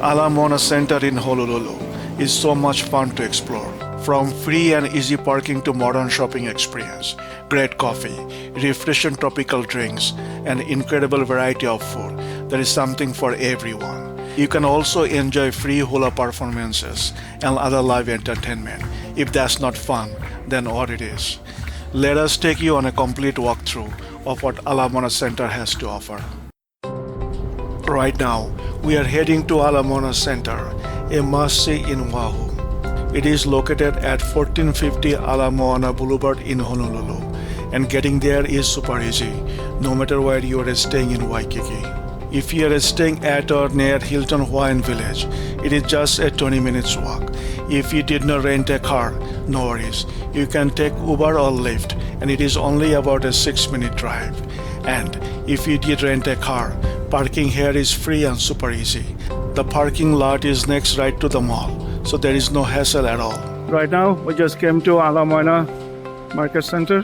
Ala Moana Center in Honolulu is so much fun to explore. From free and easy parking to modern shopping experience, great coffee, refreshing tropical drinks, and incredible variety of food, there is something for everyone. You can also enjoy free hula performances and other live entertainment. If that's not fun, then what it is? Let us take you on a complete walkthrough of what Ala Moana Center has to offer. Right now, we are heading to Ala Moana Center, a must-see in Oahu. It is located at 1450 Ala Moana Boulevard in Honolulu, and getting there is super easy, no matter where you are staying in Waikiki. If you are staying at or near Hilton Hawaiian Village, it is just a 20 minutes walk. If you did not rent a car, no worries. You can take Uber or Lyft, and it is only about a 6-minute drive. And if you did rent a car, parking here is free and super easy. The parking lot is next right to the mall, so there is no hassle at all. Right now, we just came to Ala Moana Market Center.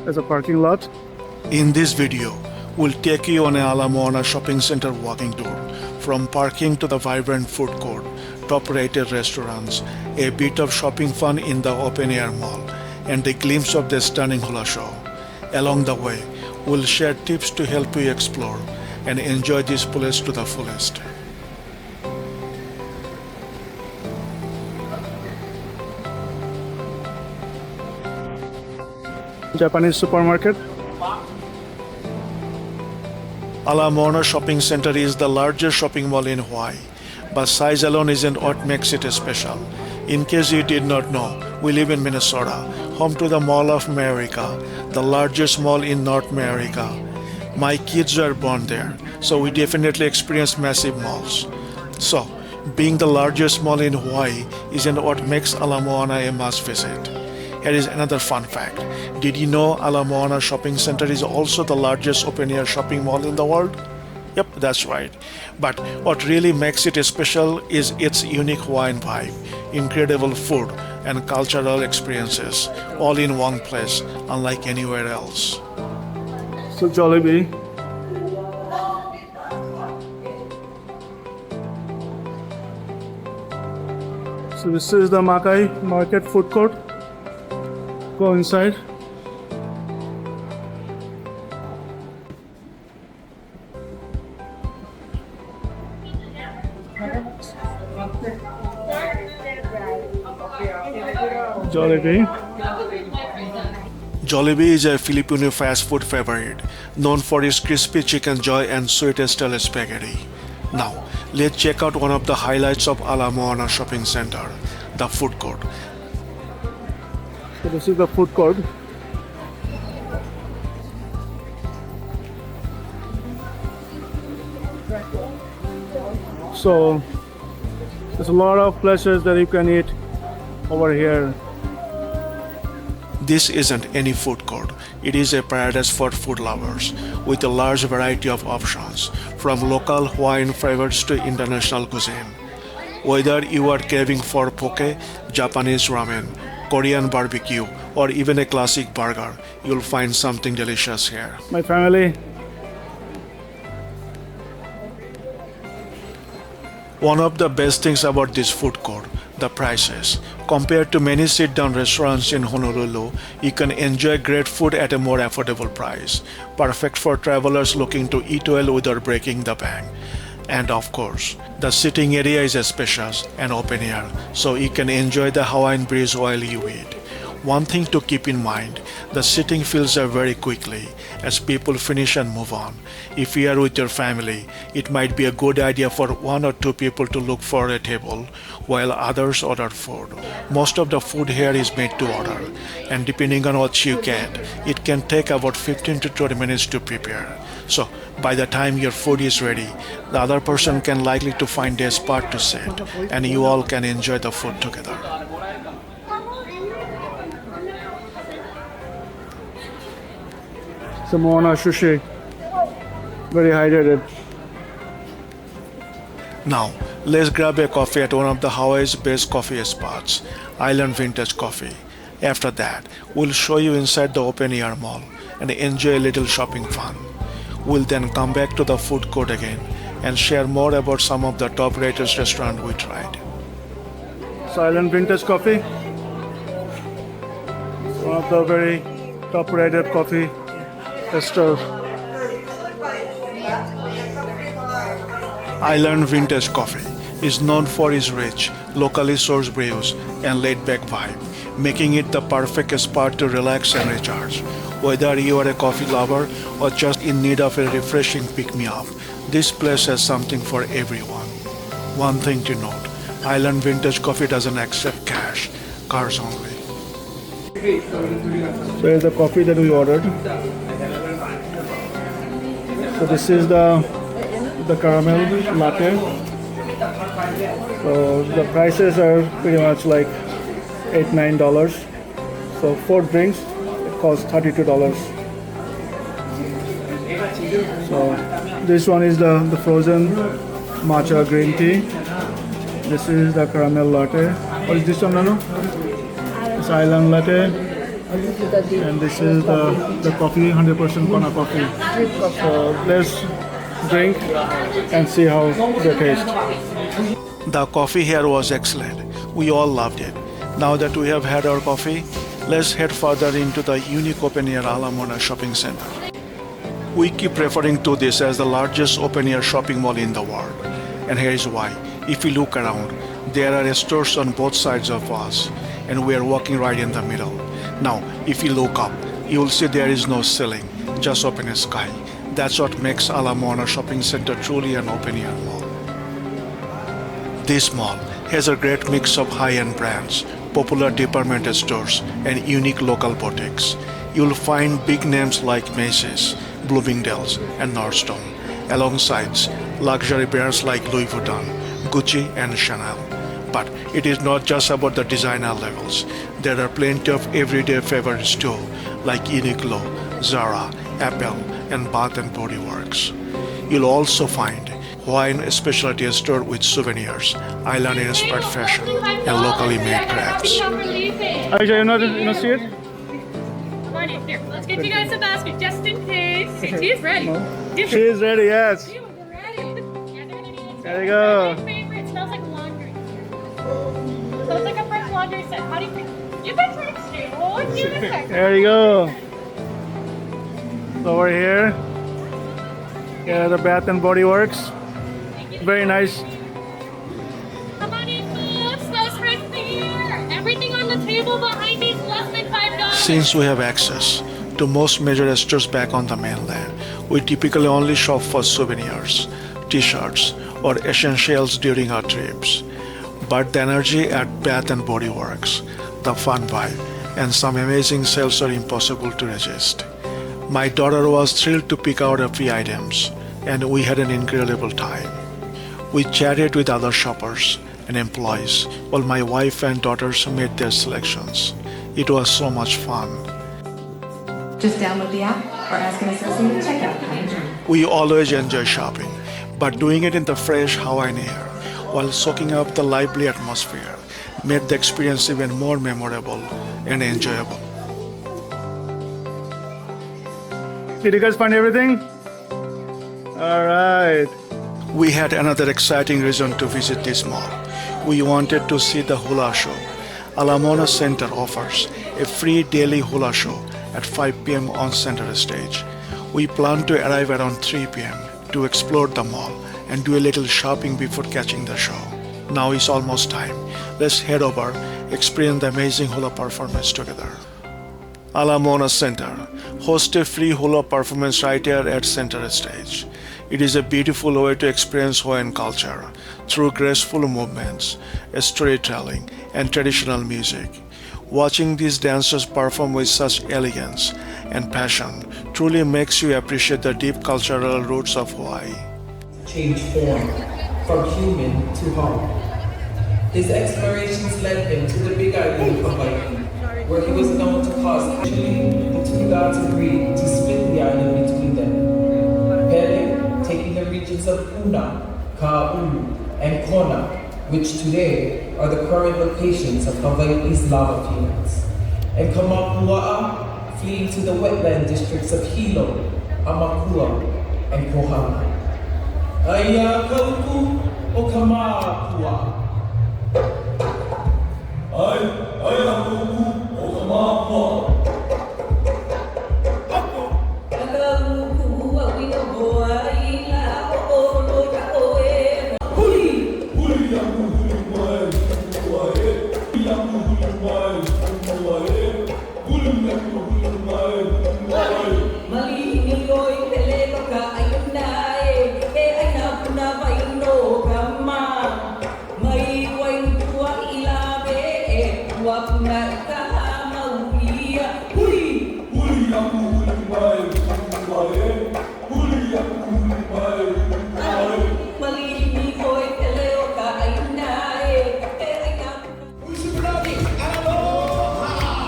There's a parking lot. In this video, we'll take you on an Ala Moana shopping center walking tour, from parking to the vibrant food court, top-rated restaurants, a bit of shopping fun in the open-air mall, and a glimpse of the stunning hula show. Along the way, we'll share tips to help you explore and enjoy this place to the fullest. Japanese supermarket. Ala Moana Shopping Center is the largest shopping mall in Hawaii, but size alone isn't what makes it special. In case you did not know, we live in Minnesota, home to the Mall of America, the largest mall in North America. My kids were born there, so we definitely experienced massive malls. So, being the largest mall in Hawaii isn't what makes Ala Moana a must visit. Here is another fun fact. Did you know Ala Moana Shopping Center is also the largest open-air shopping mall in the world? Yep, that's right. But what really makes it special is its unique Hawaiian vibe, incredible food, and cultural experiences, all in one place, unlike anywhere else. So Jollibee. So this is the Makai Market food court. Go inside. Jollibee. Jollibee is a Filipino fast food favorite, known for its crispy chicken joy and sweet style spaghetti. Now, let's check out one of the highlights of Ala Moana Shopping Center, the food court. So this is the food court. So there's a lot of places that you can eat over here. This isn't any food court. It is a paradise for food lovers, with a large variety of options, from local Hawaiian favorites to international cuisine. Whether you are craving for poke, Japanese ramen, Korean barbecue, or even a classic burger, you'll find something delicious here. My family. One of the best things about this food court, the prices. Compared to many sit-down restaurants in Honolulu, you can enjoy great food at a more affordable price, perfect for travelers looking to eat well without breaking the bank. And of course, the sitting area is spacious and open air, so you can enjoy the Hawaiian breeze while you eat. One thing to keep in mind, the sitting fills up very quickly as people finish and move on. If you are with your family, it might be a good idea for 1 or 2 people to look for a table while others order food. Most of the food here is made to order, and depending on what you get, it can take about 15 to 20 minutes to prepare. So, by the time your food is ready, the other person can likely to find a spot to sit, and you all can enjoy the food together. Moana sushi, very hydrated. Now, let's grab a coffee at one of the Hawaii's best coffee spots, Island Vintage Coffee. After that, we'll show you inside the open air mall and enjoy a little shopping fun. We'll then come back to the food court again and share more about some of the top rated restaurants we tried. Silent Vintage Coffee. One of the very top rated coffee stores. Island Vintage Coffee is known for its rich, locally sourced brews and laid-back vibe, making it the perfect spot to relax and recharge. Whether you are a coffee lover or just in need of a refreshing pick-me-up, this place has something for everyone. One thing to note, Island Vintage Coffee doesn't accept cash, cards only. So here's the coffee that we ordered. So this is the caramel latte. So the prices are pretty much like $8-9. So 4 drinks, it costs $32. So this one is the frozen matcha green tea. This is the caramel latte. What is this one, Nano? It's Island latte. And this is the coffee, 100% Kona coffee. So let's drink and see how they taste. The coffee here was excellent. We all loved it. Now that we have had our coffee, let's head further into the unique open-air Ala Moana Shopping Center. We keep referring to this as the largest open-air shopping mall in the world. And here is why. If you look around, there are stores on both sides of us, and we are walking right in the middle. Now, if you look up, you will see there is no ceiling, just open sky. That's what makes Ala Moana Shopping Center truly an open-air mall. This mall has a great mix of high-end brands, popular department stores, and unique local boutiques. You'll find big names like Macy's, Blvd, and Nordstrom, alongside luxury brands like Louis Vuitton, Gucci, and Chanel. But it is not just about the designer levels. There are plenty of everyday favorites too, like Uniqlo, Zara, Apple, and Bath & Body Works. You'll also find Hawaiian specialty store with souvenirs, island-inspired fashion, and locally made crafts. Aisha, you not see it? Come on in. Here, let's get you guys a basket just in case. She is ready. She is ready, yes. She was ready. There you go. My favorite. Smells like laundry. Smells like a fresh laundry set. How do you think? You can try to stay. Oh, give it a second. There you go. Over here. Yeah, the Bath and Body Works. Very nice. Come on in, folks. That's right there. Everything on the table behind me is less than $5. Since we have access to most major stores back on the mainland, we typically only shop for souvenirs, t-shirts, or essentials during our trips. But the energy at Bath and Body Works, the fun vibe, and some amazing sales are impossible to resist. My daughter was thrilled to pick out a few items, and we had an incredible time. We chatted with other shoppers and employees while my wife and daughters made their selections. It was so much fun. Just download the app or ask an assistant at Takeout. We always enjoy shopping, but doing it in the fresh Hawaiian air while soaking up the lively atmosphere made the experience even more memorable and enjoyable. Did you guys find everything? All right. We had another exciting reason to visit this mall. We wanted to see the Hula show. Ala Moana Center offers a free daily hula show at 5 p.m. on center stage. We plan to arrive around 3 p.m. to explore the mall and do a little shopping before catching the show. Now it's almost time. Let's head over, experience the amazing hula performance together. Ala Moana Center hosts a free hula performance right here at center stage. It is a beautiful way to experience Hawaiian culture through graceful movements, storytelling, and traditional music. Watching these dancers perform with such elegance and passion truly makes you appreciate the deep cultural roots of Hawaii. Change form from human to home. His explorations led him to the Big Island of Hawaii, where he was known to cause the two gods agreed to split the island between them. Pele taking the regions of Puna, Ka'ulu, and Kona, which today are the current locations of Hawaii's lava fields, and Kamapua'a fleeing to the wetland districts of Hilo, Amakua, and Kohala. Aya kauku o kamakua. Aya kauku o kamakua.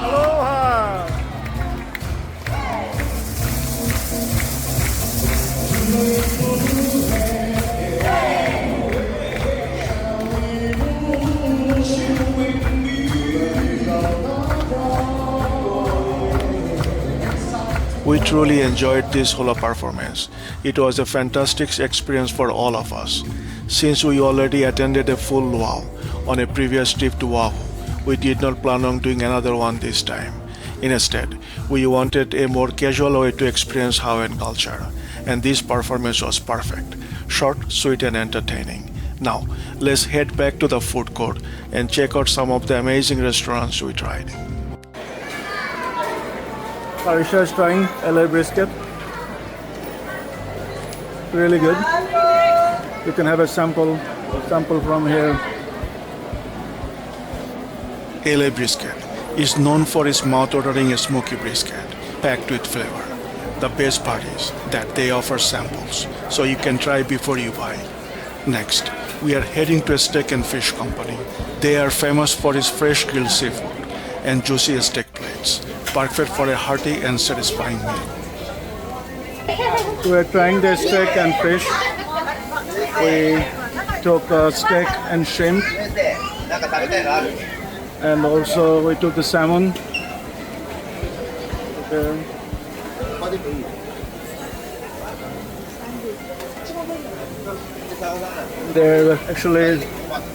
Aloha! We truly enjoyed this Hula performance. It was a fantastic experience for all of us. Since we already attended a full luau on a previous trip to Oahu, we did not plan on doing another one this time. Instead, we wanted a more casual way to experience Hawaiian culture, and this performance was perfect, short, sweet, and entertaining. Now, let's head back to the food court and check out some of the amazing restaurants we tried. Arisha is trying LA brisket. Really good. You can have a sample from here. LA brisket is known for its mouth-watering smoky brisket packed with flavor. The best part is that they offer samples, so you can try before you buy. Next, we are heading to a steak and fish company. They are famous for its fresh grilled seafood and juicy steak plates, perfect for a hearty and satisfying meal. We are trying the steak and fish. We took steak and shrimp, and also we took the salmon. Okay.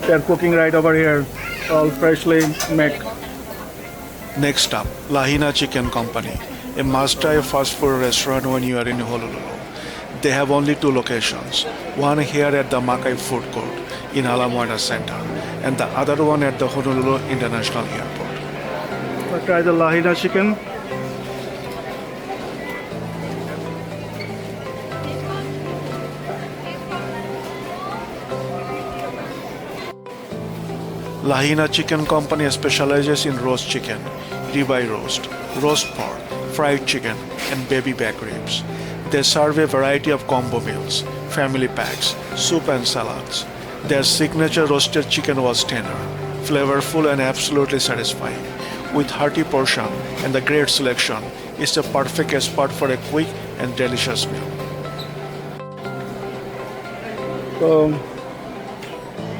They're cooking right over here, all freshly made. Next up, Lahaina Chicken Company, a must-try fast food restaurant when you are in Honolulu. They have only 2 locations, one here at the Makai food court in Ala Moana Center, and the other one at the Honolulu International Airport. We'll try the Lahaina chicken. Lahaina Chicken Company specializes in roast chicken, ribeye roast pork, fried chicken, and baby back ribs. They serve a variety of combo meals, family packs, soup and salads. Their signature roasted chicken was tender, flavorful and absolutely satisfying. With hearty portion and the great selection, it's a perfect spot for a quick and delicious meal. So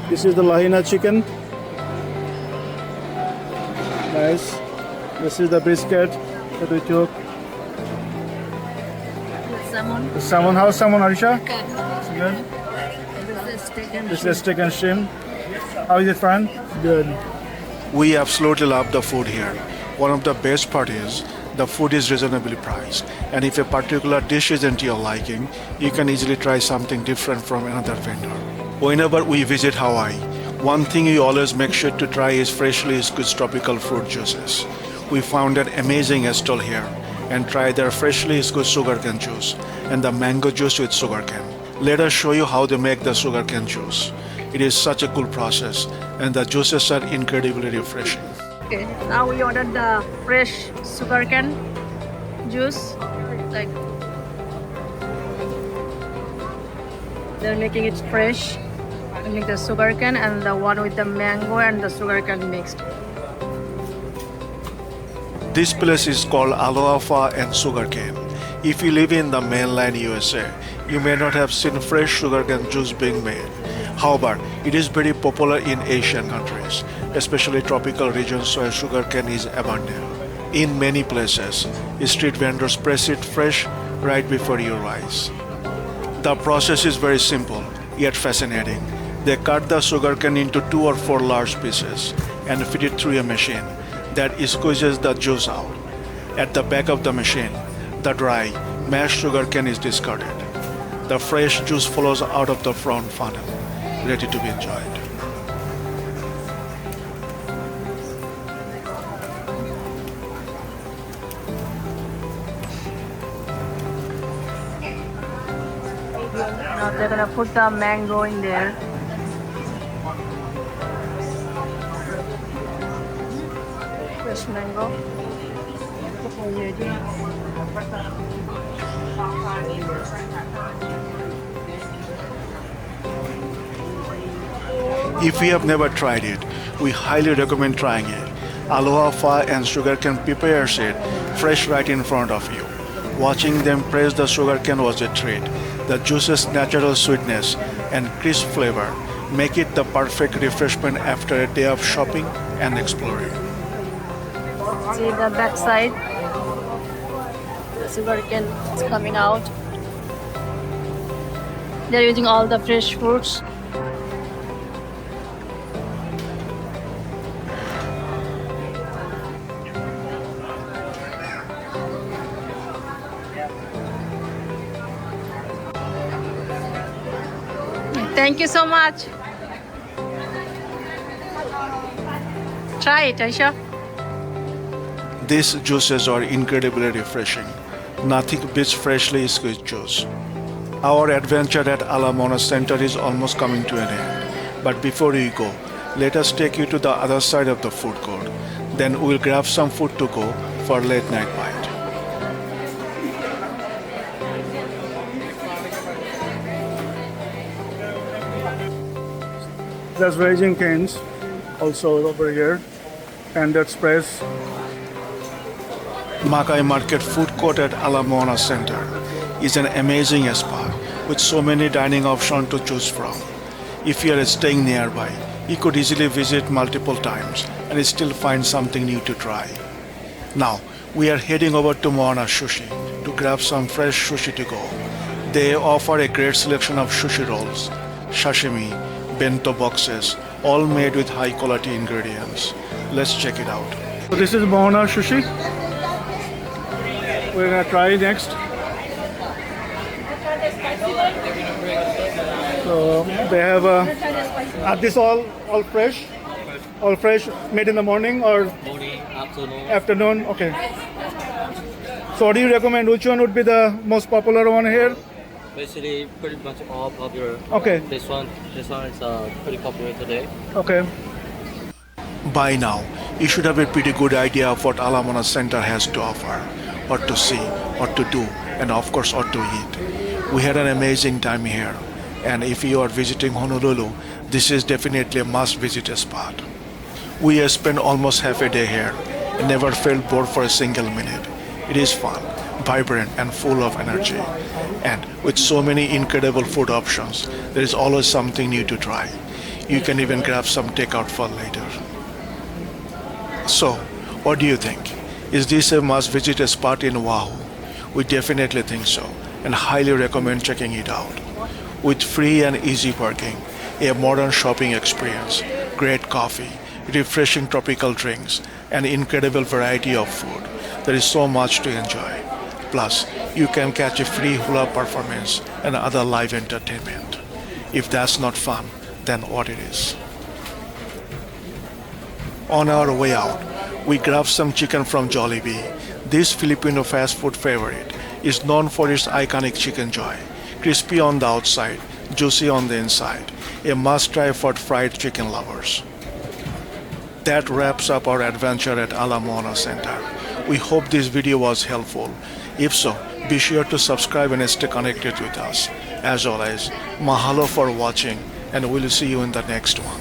this is the Lahaina chicken. Nice. This is the brisket that we took. Salmon. The salmon, how's salmon, Arisha? Good. It's good. This is steak and This is steak and shrimp. How is it, friend? Good. We absolutely love the food here. One of the best part is the food is reasonably priced, and if a particular dish isn't your liking, you can easily try something different from another vendor. Whenever we visit Hawaii, one thing you always make sure to try is freshly squeezed tropical fruit juices. We found an amazing stall here and tried their freshly squeezed sugarcane juice and the mango juice with sugarcane. Let us show you how they make the sugarcane juice. It is such a cool process and the juices are incredibly refreshing. Okay, now we ordered the fresh sugarcane juice. Like they're making it fresh. They make the sugarcane and the one with the mango and the sugarcane mixed. This place is called Aloha and Sugarcane. If you live in the mainland USA, you may not have seen fresh sugarcane juice being made. However, it is very popular in Asian countries, especially tropical regions where sugarcane is abundant. In many places, street vendors press it fresh right before your eyes. The process is very simple, yet fascinating. They cut the sugarcane into 2 or 4 large pieces and feed it through a machine that squeezes the juice out. At the back of the machine, the dry, mashed sugarcane is discarded. The fresh juice flows out of the front funnel, ready to be enjoyed. Now they're gonna put the mango in there. Fresh mango. If you have never tried it, we highly recommend trying it. Aloha pho and sugarcane prepares it fresh right in front of you. Watching them press the sugarcane was a treat. The juice's natural sweetness and crisp flavor make it the perfect refreshment after a day of shopping and exploring. See the back side. The sugarcane is coming out. They're using all the fresh fruits. Thank you so much. Try it, Aisha. These juices are incredibly refreshing. Nothing beats freshly squeezed juice. Our adventure at Ala Moana Center is almost coming to an end. But before we go, let us take you to the other side of the food court. Then we'll grab some food to go for late night bite. There's raisin canes also over here, and that's press. Makai Market Food Court at Ala Moana Center is an amazing spot with so many dining options to choose from. If you are staying nearby, you could easily visit multiple times and still find something new to try. Now, we are heading over to Moana Sushi to grab some fresh sushi to go. They offer a great selection of sushi rolls, sashimi, bento boxes, all made with high quality ingredients. Let's check it out. So this is Moana Sushi. We're gonna try it next. So they have are this all fresh? All fresh, made in the morning or Morning, afternoon. afternoon? Okay. So what do you recommend? Which one would be the most popular one here? Basically, pretty much all popular. Okay. This one is pretty popular today. Okay. By now, you should have a pretty good idea of what Ala Moana Center has to offer, what to see, what to do, and of course what to eat. We had an amazing time here, and if you are visiting Honolulu, this is definitely a must-visit spot. We spent almost half a day here and never felt bored for a single minute. It is fun, vibrant, and full of energy. And with so many incredible food options, there is always something new to try. You can even grab some takeout for later. So, what do you think? Is this a must-visit spot in Oahu? We definitely think so, and highly recommend checking it out. With free and easy parking, a modern shopping experience, great coffee, refreshing tropical drinks, and incredible variety of food, there is so much to enjoy. Plus, you can catch a free hula performance and other live entertainment. If that's not fun, then what it is? On our way out, we grabbed some chicken from Jollibee. This Filipino fast food favorite is known for its iconic chicken joy, crispy on the outside, juicy on the inside, a must-try for fried chicken lovers. That wraps up our adventure at Ala Moana Center. We hope this video was helpful. If so, be sure to subscribe and stay connected with us. As always, mahalo for watching, and we'll see you in the next one.